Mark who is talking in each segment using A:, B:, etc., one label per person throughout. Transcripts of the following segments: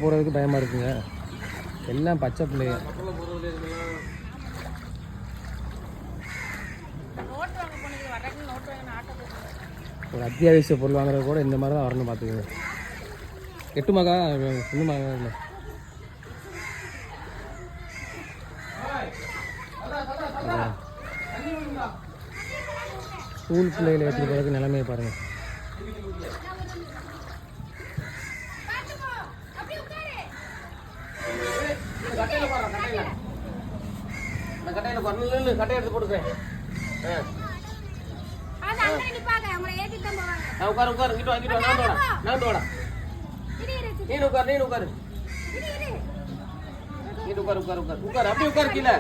A: போகிறதுக்கு பயமாக இருக்குங்க. எல்லாம் பச்சை பிள்ளைங்க. ஒரு அத்தியாவசிய பொருள் வாங்குறது கூட இந்த மாதிரி தான் வரணும். பார்த்துக்கோங்க. எட்டுமாக்கா இன்னும் இல்லை. ஸ்கூல் பிள்ளைகளை எடுத்துகிட்டு போகிறதுக்கு நிலைமையை பாருங்கள். கட்டை எடுத்து கொடுக்குறேன். உட்காரு உட்காரு இங்கிட்டு வாங்கிட்டு வா. நான் வாடா நீ உட்காரு நீ உட்காரு நீ உட்காரு உட்காரு உட்காரு உட்காரு அப்படியே உட்காரு கீழே.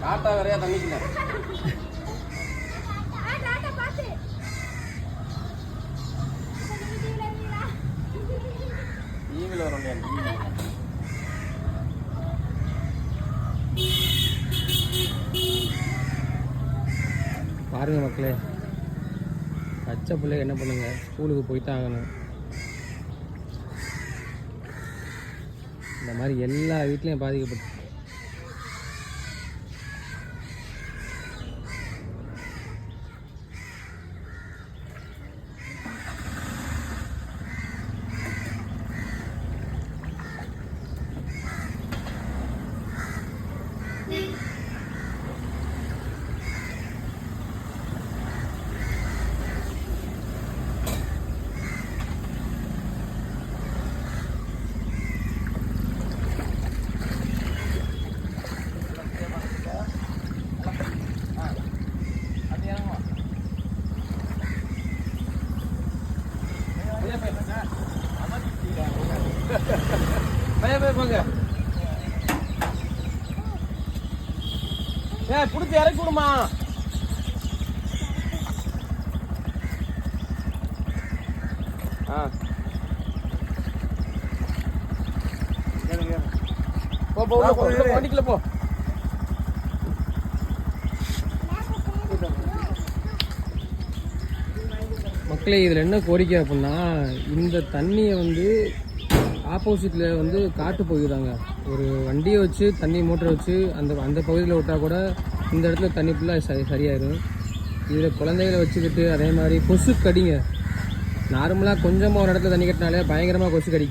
A: காட்டா வரையா தண்ணிக்கல ஈவில் வரும். பாருங்க மக்களே, பச்சை பிள்ளை என்ன பண்ணுங்க, ஸ்கூலுக்கு போய்தான் ஆகணும். இந்த மாதிரி எல்லா வீட்லையும் பாதிக்கப்பட்டு புடிச்சு இறக்கி விடுமா. வண்டிக்குள்ள போ. மக்களே, இதில் என்ன கோரிக்கை அப்படின்னா, இந்த தண்ணியை வந்து ஆப்போசிட்டில் வந்து காட்டு போயிடுறாங்க. ஒரு வண்டியை வச்சு தண்ணி மோட்டரை வச்சு அந்த பகுதியில் விட்டால் கூட இந்த இடத்துல தண்ணி ஃபுல்லாக சரியாயிடும். இதில் குழந்தைகளை வச்சுக்கிட்டு அதே மாதிரி கொசு கடிங்க. நார்மலாக கொஞ்சமாக ஒரு இடத்துல தண்ணி கட்டினாலே பயங்கரமாக கொசு கடிக்கும்.